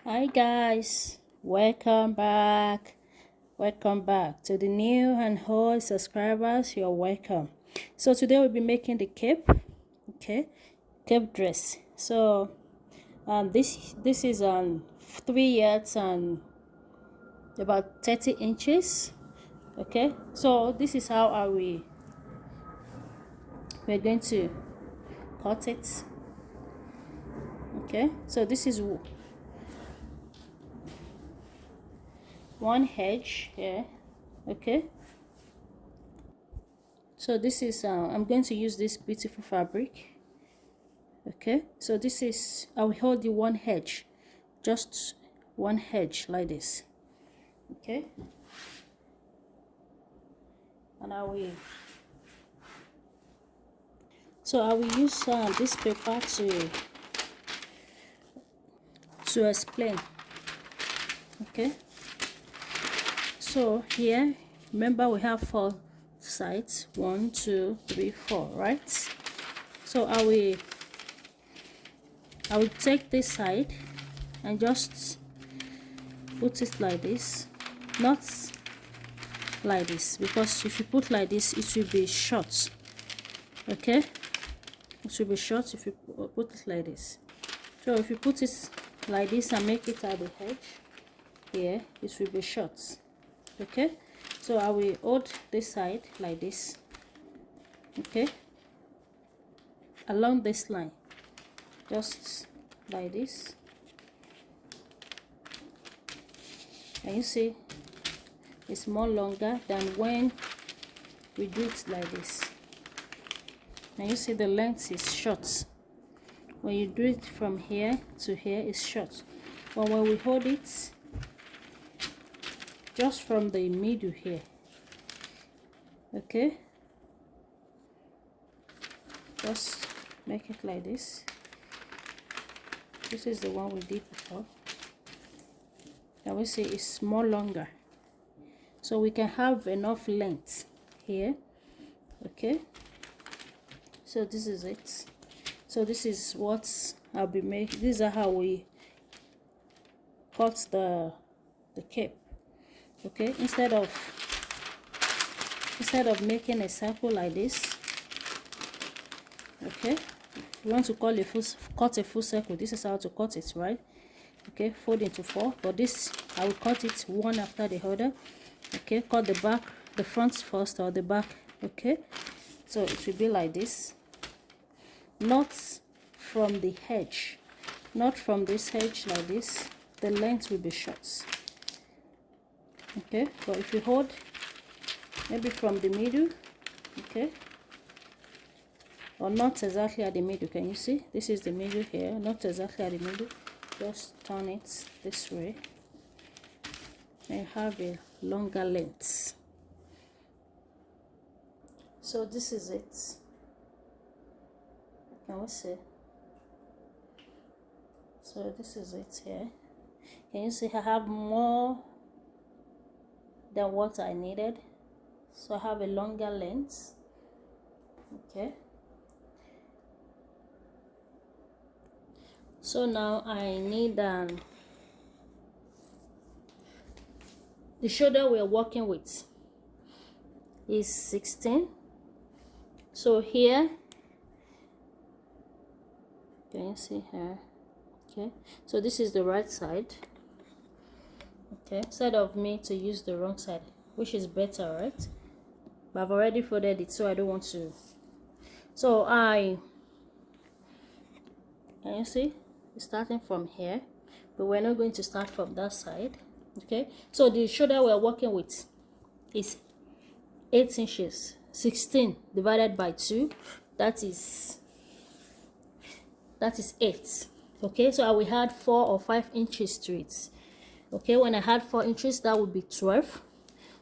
Hi guys, welcome back to the new and old subscribers. You're welcome. So today we'll be making the cape, okay, cape dress. So this is 3 yards and about 30 inches. Okay, so this is how we're going to cut it. Okay, so this is one edge here. Okay, so this is I'm going to use this beautiful fabric. Okay, so this is I will hold the one edge, just one edge like this. Okay, and I will use this paper to explain. Okay, so here, remember we have 4 sides, 1 2 3 4, right? So I will take this side and just put it like this, not like this, because if you put like this it will be short. Okay, it will be short if you put it like this. So if you put it like this and make it at the edge here, it will be short. Okay, so I will hold this side like this. Okay, along this line, just like this. And you see it's more longer than when we do it like this. And you see the length is short. When you do it from here to here, it's short. But when we hold it just from the middle here, okay, just make it like this. This is the one we did before. And we see it's more longer, so we can have enough length here. Okay, so this is it. So this is what I'll be making. These are how we cut the cape. Okay, instead of making a circle like this, okay, if you want to cut a full circle, this is how to cut it, right? Okay, fold into 4, but this I will cut it one after the other. Okay, cut the back, the front first, or the back. Okay, so it will be like this, not from the edge, not from this edge like this. The length will be short. Okay, but if you hold maybe from the middle, okay, or not exactly at the middle, can you see this is the middle here, not exactly at the middle, just turn it this way and have a longer length. So this is it. Can we see? So this is it here. Can you see I have more than what I needed, so I have a longer length. Okay, so now I need the shoulder we're working with is 16. So here, can you see here? Okay, so this is the right side. Okay, instead of me to use the wrong side, which is better, right? But I've already folded it, so I don't want to. So can you see, it's starting from here, but we're not going to start from that side. Okay, so the shoulder we're working with is 8 inches. 16 divided by 2, that is 8. Okay, so I will add 4 or 5 inches to it. Okay, when I add 4 inches, that would be 12.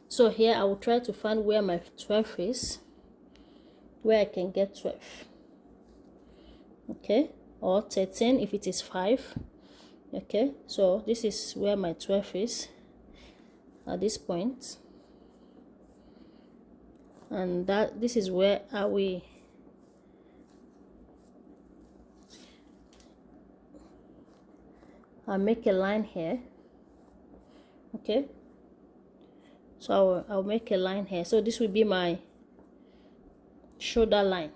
So here I will try to find where my 12 is, where I can get 12. Okay, or 13 if it is 5. Okay, so this is where my 12 is at this point, and this is where I will I'll make a line here. Okay, so I'll make a line here. So this will be my shoulder line.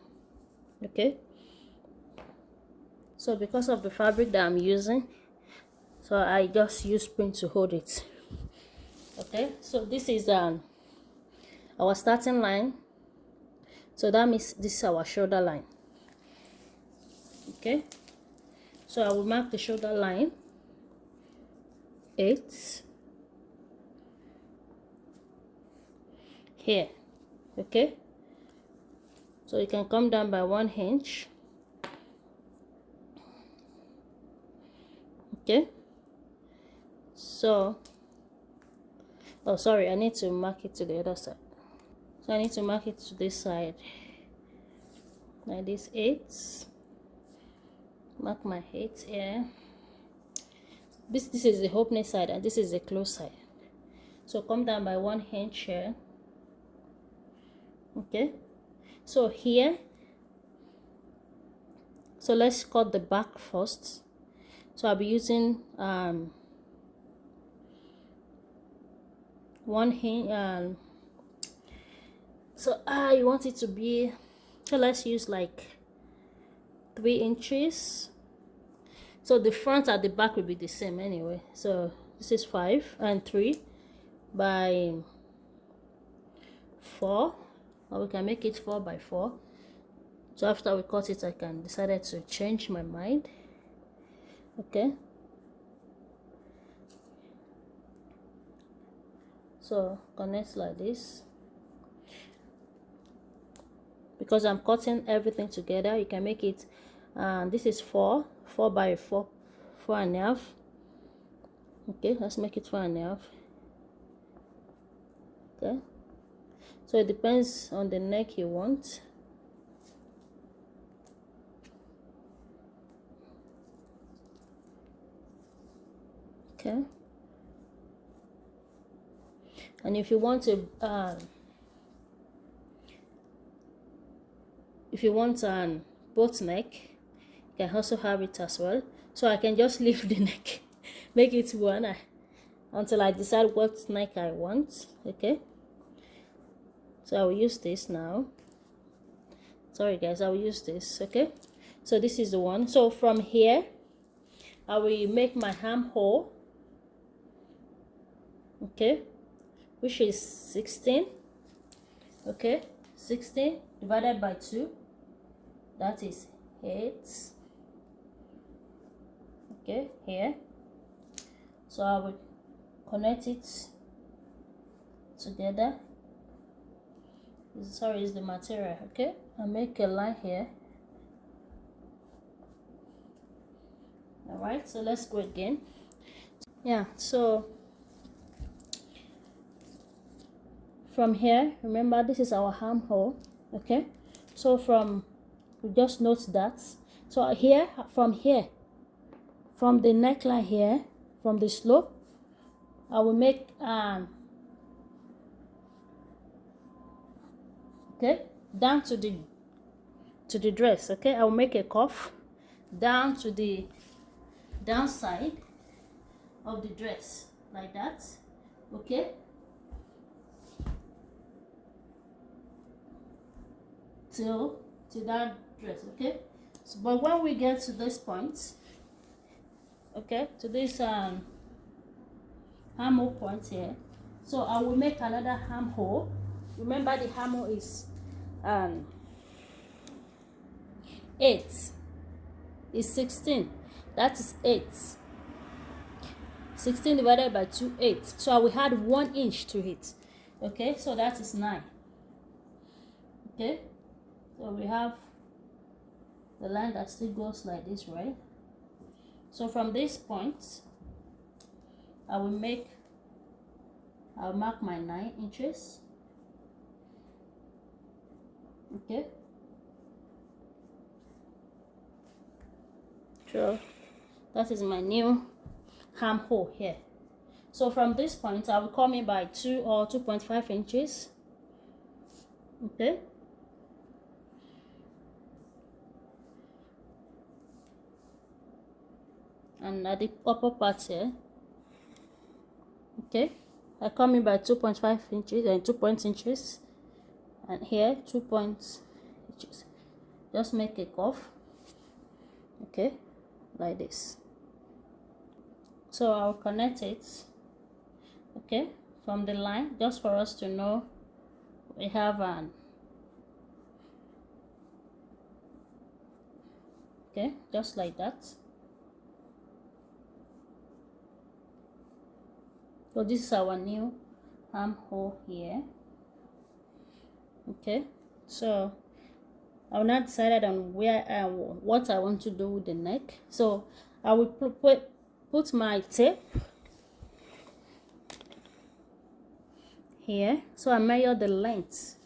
Okay, so because of the fabric that I'm using, so I just use pin to hold it. Okay, so this is our starting line. So that means this is our shoulder line. Okay, so I will mark the shoulder line 8 here. Okay, so you can come down by 1 inch. Okay, so oh sorry, I need to mark it to the other side. So I need to mark it to this side, like this 8. Mark my 8 here. This is the opening side and this is the close side. So come down by 1 inch here. Okay, so here, so let's cut the back first. So I'll be using 1 inch. So I want it to be, so let's use like 3 inches. So the front and the back will be the same anyway. So this is 5 and 3 by 4, or we can make it 4 by 4. So after we cut it, I can decided to change my mind. Okay, so connect like this. Because I'm cutting everything together, you can make it this is 4 by 4 and a half. Okay, let's make it 4 and a half. Okay, so it depends on the neck you want. Okay, and if you want to boat neck, you can also have it as well. So I can just leave the neck, make it 1 until I decide what neck I want. Okay, so I will use this now. Sorry guys, I will use this. Okay, so this is the one. So from here I will make my armhole. Okay, which is 16. Okay, 16 divided by 2, that is 8. Okay, here, so I will connect it together. Sorry, is the material. Okay, I'll make a line here. All right, so let's go again. Yeah, so from here, remember this is our armhole. Okay, so we just note that. So here, from the neckline here, from the slope, I will make okay, down to the dress. Okay, I will make a cuff down to the downside of the dress like that. Okay, to that dress. Okay, so but when we get to this point, okay, to this armhole point here, so I will make another armhole. Remember the armhole is 8 is 16, that is 8. 16 divided by 2, 8. So I will add 1 inch to it. Okay, so that is 9. Okay, so we have the line that still goes like this, right? So from this point, I'll mark my 9 inches. Okay, so that is my new armhole here. So from this point, I will come in by 2 or 2.5 inches. Okay, and at the upper part here, okay, I come in by 2.5 inches and 2 inches, and here 2 inches. Just make a curve, okay, like this. So I'll connect it, okay, from the line, just for us to know we have an, okay, just like that. So this is our new armhole here, okay. So I've not decided on where what I want to do with the neck. So I will put my tape here. So I measure the length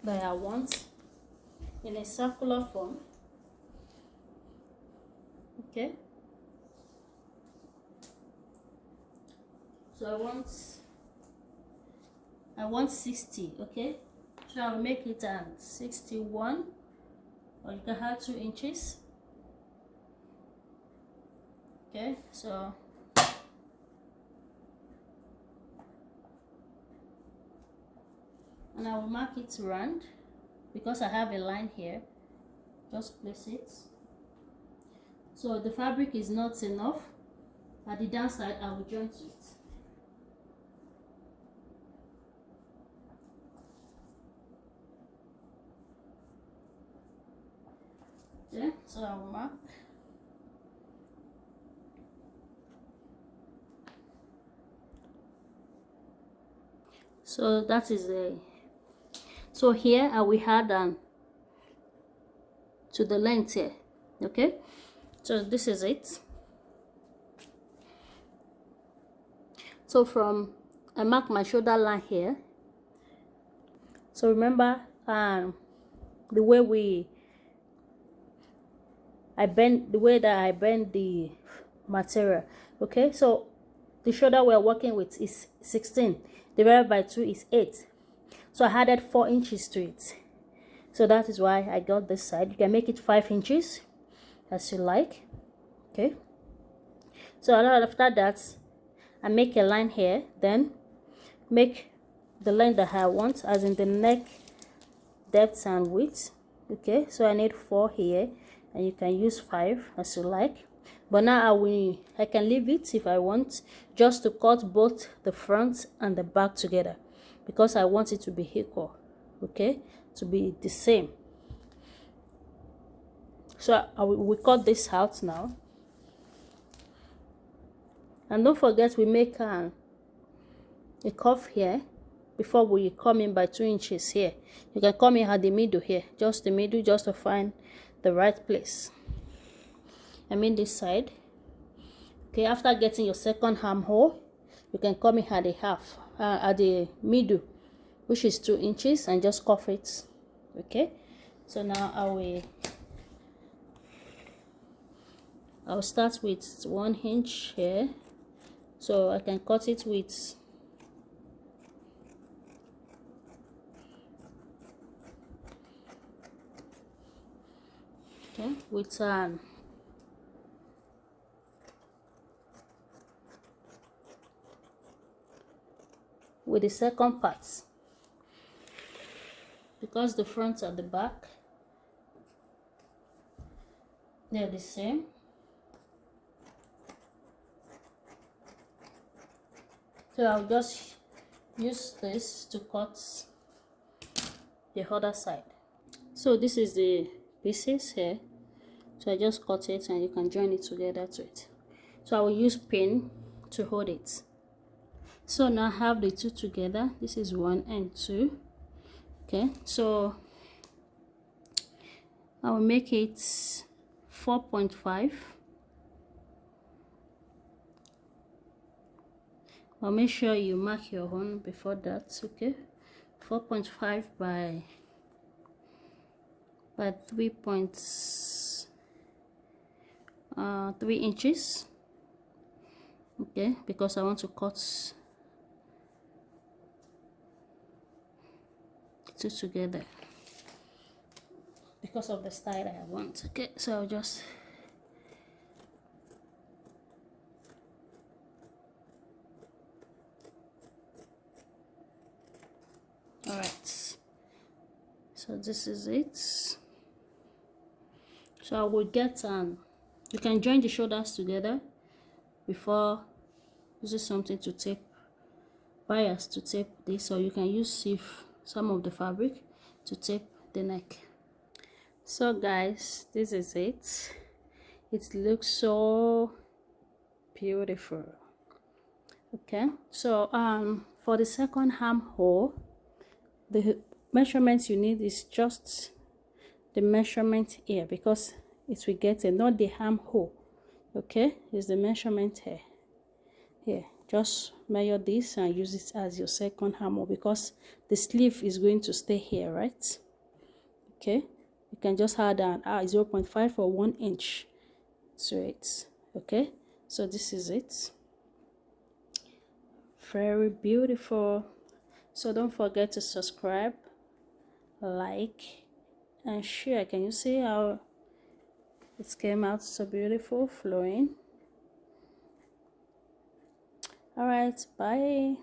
that I want in a circular form, okay. So I want 60, okay. So I'll make it 61, or you can have 2 inches, okay. So and I will mark it round because I have a line here. Just place it. So the fabric is not enough. At the downside, I will join to it. Okay, so I will mark. So that is a. So here I will add to the length here, okay. So this is it. So from I mark my shoulder line here. So remember the way I bend the material, okay. So the shoulder we're working with is 16 divided by 2 is 8. So I added 4 inches to it. So that is why I got this side. You can make it 5 inches as you like, okay. So after that, I make a line here, then make the length that I want, as in the neck depth and width, okay. So I need 4 here, and you can use 5 as you like. But now I can leave it if I want, just to cut both the front and the back together, because I want it to be equal, okay, to be the same. So we cut this out now, and don't forget we make a curve here before we come in by 2 inches here. You can come in at the middle here, just the middle, just to find the right place. I mean this side, okay. After getting your second armhole, you can come in at the at the middle, which is 2 inches, and just cuff it, okay. So now I'll start with 1 inch here, so I can cut it with with the second part, because the front and the back, they're the same. So I'll just use this to cut the other side. So this is the pieces here, so I just cut it, and you can join it together to it. So I will use pin to hold it. So now I have the two together. This is 1 and 2, okay. So I will make it 4.5. I'll make sure you mark your own before that, okay. 4.5 by 3 inches, okay, because I want to cut two together because of the style I want, okay. So I'll just All right, so this is it. So I will get you can join the shoulders together before using something to tape, bias to tape this, or you can use some of the fabric to tape the neck. So guys, this is it. It looks so beautiful. Okay, so for the second armhole, the measurements you need is just the measurement here, because it will get a, not the armhole. Okay, is the measurement here. Just measure this and use it as your second armhole, because the sleeve is going to stay here, right? Okay, you can just add an 0.5 or 1 inch to it. Okay, so this is it. Very beautiful. So don't forget to subscribe, like, and share. Can you see how it came out so beautiful, flowing? All right, bye.